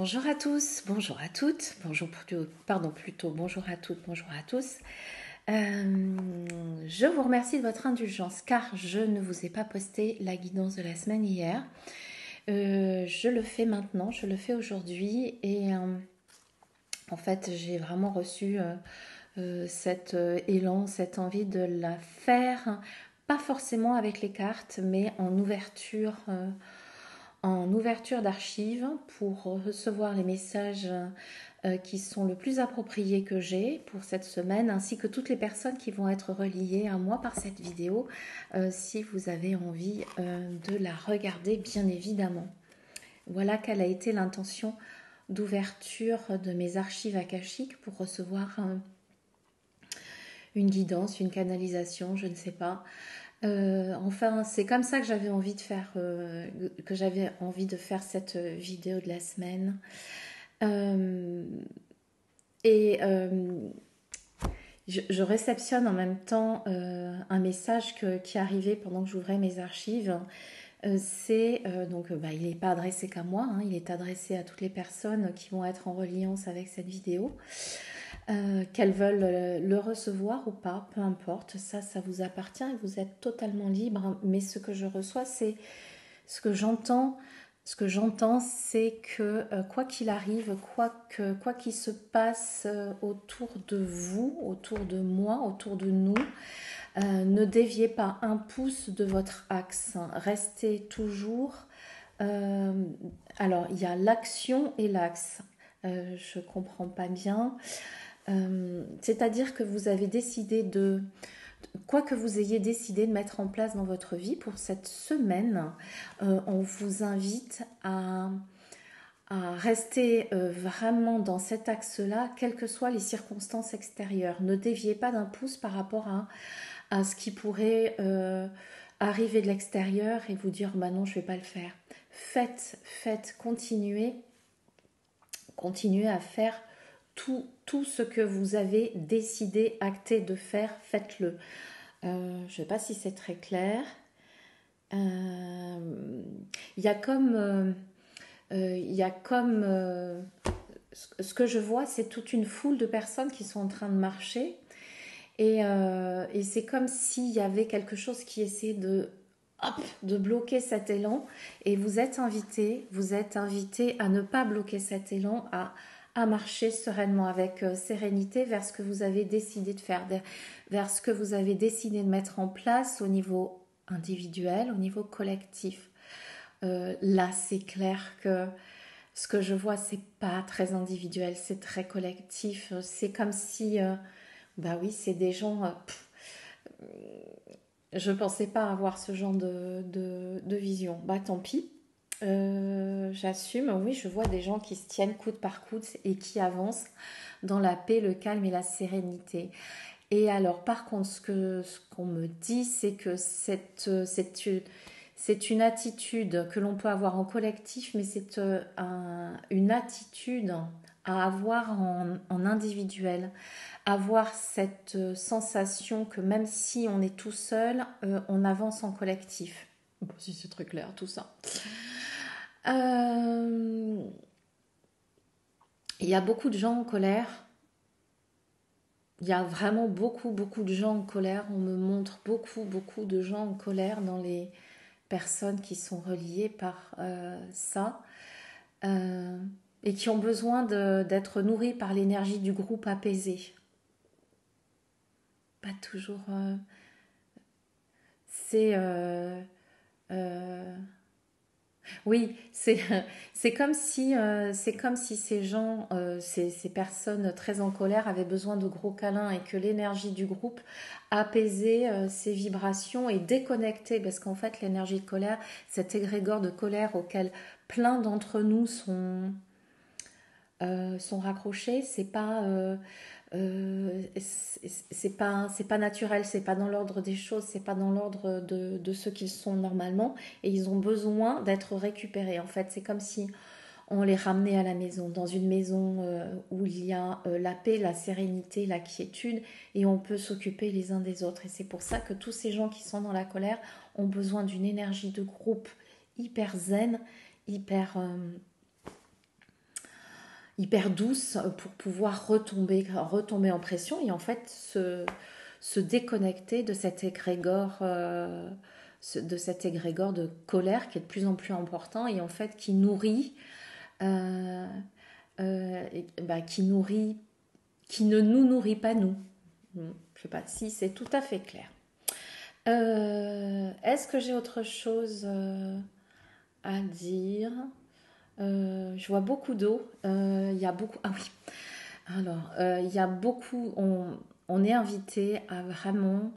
Bonjour à tous, bonjour à toutes, plutôt bonjour à toutes, bonjour à tous. Je vous remercie de votre indulgence car je ne vous ai pas posté la guidance de la semaine hier. Je le fais maintenant, je le fais aujourd'hui et en fait j'ai vraiment reçu cet élan, cette envie de la faire, pas forcément avec les cartes mais en ouverture d'archives pour recevoir les messages qui sont le plus appropriés que j'ai pour cette semaine, ainsi que toutes les personnes qui vont être reliées à moi par cette vidéo, si vous avez envie de la regarder, bien évidemment. Voilà quelle a été l'intention d'ouverture de mes archives akashiques pour recevoir une guidance, une canalisation, je ne sais pas. Enfin, c'est comme ça que j'avais envie de faire cette vidéo de la semaine. Et je réceptionne en même temps un message qui est arrivé pendant que j'ouvrais mes archives. Il n'est pas adressé qu'à moi, hein, il est adressé à toutes les personnes qui vont être en reliance avec cette vidéo. Qu'elles veulent le recevoir ou pas, peu importe, ça vous appartient et vous êtes totalement libre. Mais ce que je reçois, c'est ce que j'entends. Ce que j'entends, c'est que quoi qu'il arrive, quoi qu'il se passe autour de vous, autour de moi, autour de nous, ne déviez pas un pouce de votre axe. Restez toujours. Alors, il y a l'action et l'axe. Je ne comprends pas bien. C'est-à-dire que vous avez décidé quoi que vous ayez décidé de mettre en place dans votre vie pour cette semaine, on vous invite à rester vraiment dans cet axe-là, quelles que soient les circonstances extérieures. Ne déviez pas d'un pouce par rapport à ce qui pourrait arriver de l'extérieur et vous dire bah non, je ne vais pas le faire. Faites, continuez à faire tout ce que vous avez décidé, acté de faire, faites-le. Je ne sais pas si c'est très clair. Il y a comme ce que je vois, c'est toute une foule de personnes qui sont en train de marcher et c'est comme s'il y avait quelque chose qui essayait de bloquer cet élan et vous êtes invité à ne pas bloquer cet élan, à marcher sereinement avec sérénité vers ce que vous avez décidé de faire, vers ce que vous avez décidé de mettre en place au niveau individuel, au niveau collectif. Là, c'est clair que ce que je vois, c'est pas très individuel, c'est très collectif. C'est comme si, bah oui, c'est des gens. Je pensais pas avoir ce genre de vision. Bah tant pis. J'assume, oui, je vois des gens qui se tiennent coude par coude et qui avancent dans la paix, le calme et la sérénité. Et alors, par contre, ce qu'on me dit, c'est que c'est une attitude que l'on peut avoir en collectif, mais c'est une attitude à avoir en individuel. Avoir cette sensation que même si on est tout seul, on avance en collectif. Bon, si c'est très clair tout ça. Il y a beaucoup de gens en colère. Il y a vraiment beaucoup de gens en colère. On me montre beaucoup de gens en colère dans les personnes qui sont reliées par ça et qui ont besoin d'être nourries par l'énergie du groupe apaisé. Pas toujours. C'est oui, c'est comme si ces gens, ces personnes très en colère avaient besoin de gros câlins et que l'énergie du groupe apaisait ces vibrations et déconnectait, parce qu'en fait l'énergie de colère, cet égrégore de colère auquel plein d'entre nous sont raccrochés, c'est pas naturel, c'est pas dans l'ordre des choses, c'est pas dans l'ordre de ce qu'ils sont normalement, et ils ont besoin d'être récupérés. En fait, c'est comme si on les ramenait à la maison, dans une maison où il y a la paix, la sérénité, la quiétude, et on peut s'occuper les uns des autres. Et c'est pour ça que tous ces gens qui sont dans la colère ont besoin d'une énergie de groupe hyper zen, hyper hyper douce pour pouvoir retomber en pression et en fait se déconnecter de cet égrégore, de colère qui est de plus en plus important et en fait qui nourrit, euh, qui ne nous nourrit pas nous. Je ne sais pas si c'est tout à fait clair. Est-ce que j'ai autre chose à dire? Je vois beaucoup d'eau. Il y a beaucoup. Ah oui. Alors, il y a beaucoup. On est invité à vraiment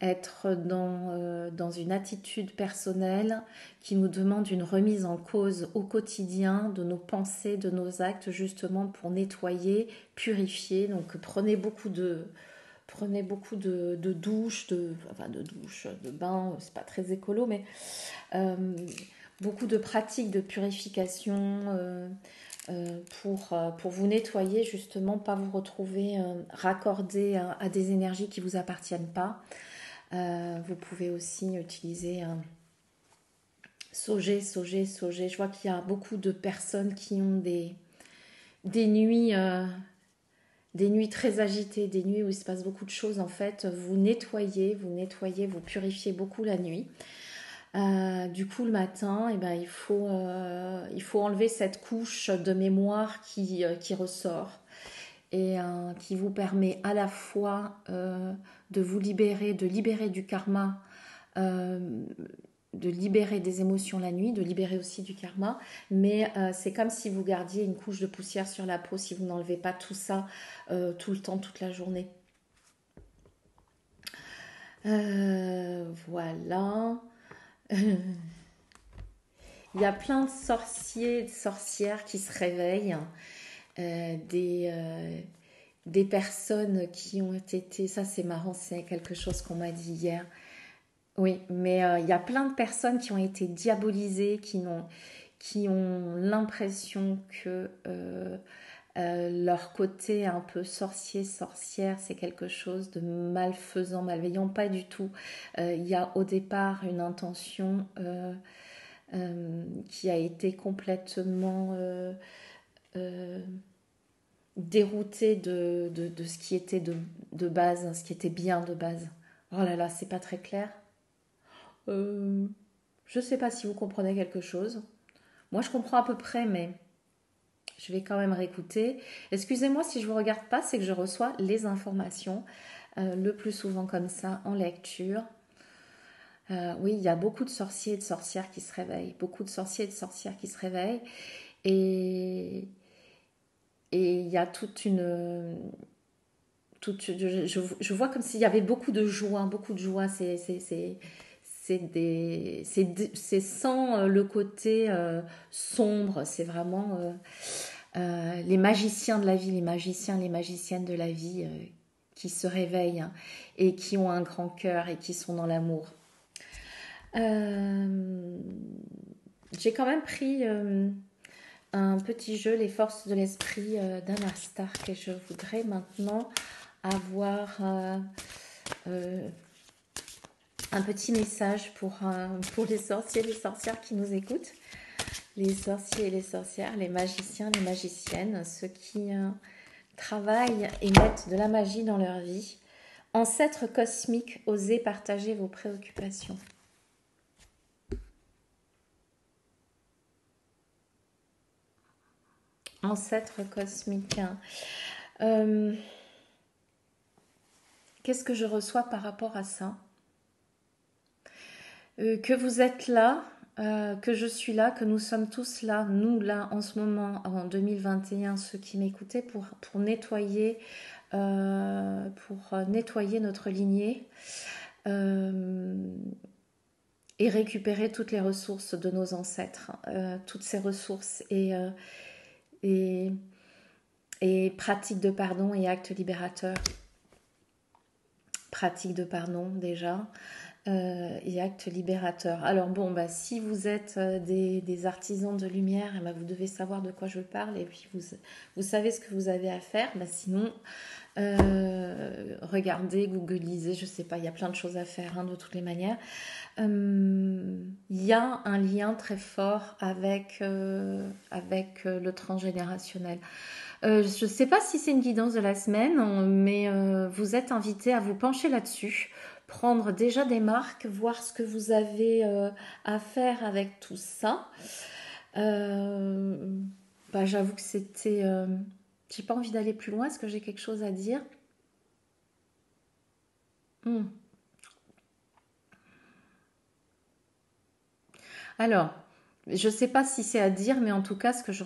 être dans une attitude personnelle qui nous demande une remise en cause au quotidien de nos pensées, de nos actes, justement pour nettoyer, purifier. Donc, prenez beaucoup de douches, de bains, c'est pas très écolo, mais euh, beaucoup de pratiques de purification pour vous nettoyer, justement, pas vous retrouver raccordé à des énergies qui ne vous appartiennent pas. Vous pouvez aussi utiliser sauger. Je vois qu'il y a beaucoup de personnes qui ont des nuits. Des nuits très agitées, des nuits où il se passe beaucoup de choses, en fait, vous nettoyez, vous purifiez beaucoup la nuit. Du coup, le matin, il faut enlever cette couche de mémoire qui ressort et qui vous permet à la fois de libérer du karma, euh, de libérer des émotions la nuit, de libérer aussi du karma, mais c'est comme si vous gardiez une couche de poussière sur la peau si vous n'enlevez pas tout ça tout le temps, toute la journée. Voilà. Il y a plein de sorciers et de sorcières qui se réveillent, euh, des, euh, des personnes qui ont été, ça c'est marrant, c'est quelque chose qu'on m'a dit hier. Oui, mais il y a plein de personnes qui ont été diabolisées, qui ont l'impression que leur côté un peu sorcier, sorcière, c'est quelque chose de malfaisant, malveillant, pas du tout. Il y a au départ une intention qui a été complètement euh, déroutée de ce qui était de base, ce qui était bien de base. Oh là là, c'est pas très clair. Euh, je sais pas si vous comprenez quelque chose. Moi, je comprends à peu près, mais je vais quand même réécouter. Excusez-moi si je ne vous regarde pas, c'est que je reçois les informations le plus souvent comme ça en lecture. Oui, il y a beaucoup de sorciers et de sorcières qui se réveillent. Beaucoup de sorciers et de sorcières qui se réveillent. Et, et il y a toute une... je vois comme s'il y avait beaucoup de joie. Beaucoup de joie. C'est sans le côté sombre. C'est vraiment... les magiciens de la vie, les magiciens, les magiciennes de la vie qui se réveillent hein, et qui ont un grand cœur et qui sont dans l'amour. Euh, j'ai quand même pris un petit jeu, les forces de l'esprit d'Anna Stark et je voudrais maintenant avoir euh, un petit message pour les sorciers et les sorcières qui nous écoutent. Les sorciers et les sorcières, les magiciens, les magiciennes, ceux qui travaillent et mettent de la magie dans leur vie. Ancêtres cosmiques, osez partager vos préoccupations. Ancêtres cosmiques. Qu'est-ce que je reçois par rapport à ça? Que vous êtes là, que je suis là, que nous sommes tous là, nous là en ce moment, en 2021, ceux qui m'écoutaient, pour nettoyer notre lignée et récupérer toutes les ressources de nos ancêtres, toutes ces ressources et, et pratique de pardon et actes libérateurs. Pratique de pardon déjà. Et actes libérateurs. Alors bon, bah, si vous êtes des artisans de lumière, bah, vous devez savoir de quoi je parle et puis vous savez ce que vous avez à faire. Bah, sinon, regardez, googlisez, je sais pas, il y a plein de choses à faire hein, de toutes les manières. Il y a un lien très fort avec le transgénérationnel. Je ne sais pas si c'est une guidance de la semaine, mais vous êtes invité à vous pencher là-dessus, prendre déjà des marques, voir ce que vous avez à faire avec tout ça. Euh, Bah, j'avoue que c'était... j'ai pas envie d'aller plus loin. Est-ce que j'ai quelque chose à dire? Hmm. Alors, je ne sais pas si c'est à dire, mais en tout cas, ce que je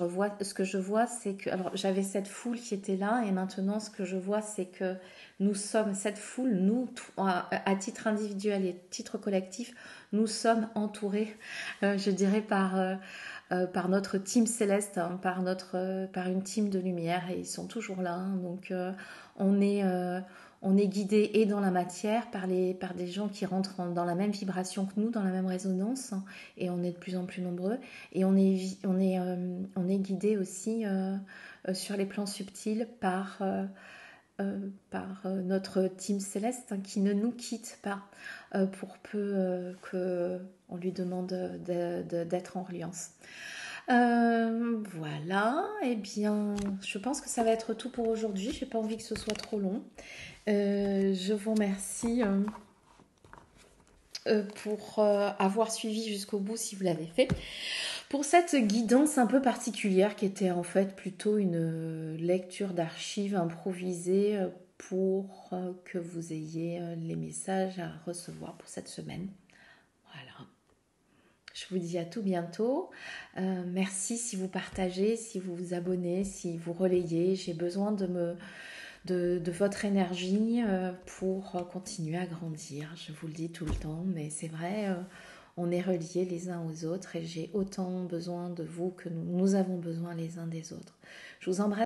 vois, c'est que, alors, j'avais cette foule qui était là, et maintenant, ce que je vois, c'est que nous sommes cette foule, nous, à titre individuel et titre collectif, nous sommes entourés, je dirais, par notre team céleste, hein, par une team de lumière, et ils sont toujours là. Hein. Donc, on est, euh, on est guidé et dans la matière par des gens qui rentrent dans la même vibration que nous, dans la même résonance, hein, et on est de plus en plus nombreux. Et on est guidé aussi sur les plans subtils par notre team céleste, hein, qui ne nous quitte pas pour peu qu'on lui demande d'être en reliance. Voilà, eh bien, je pense que ça va être tout pour aujourd'hui. J'ai pas envie que ce soit trop long. Je vous remercie pour avoir suivi jusqu'au bout si vous l'avez fait. Pour cette guidance un peu particulière qui était en fait plutôt une lecture d'archives improvisée pour que vous ayez les messages à recevoir pour cette semaine. Voilà. Je vous dis à tout bientôt. Merci si vous partagez, si vous vous abonnez, si vous relayez. J'ai besoin de votre énergie pour continuer à grandir. Je vous le dis tout le temps, mais c'est vrai, on est reliés les uns aux autres et j'ai autant besoin de vous que nous avons besoin les uns des autres. Je vous embrasse.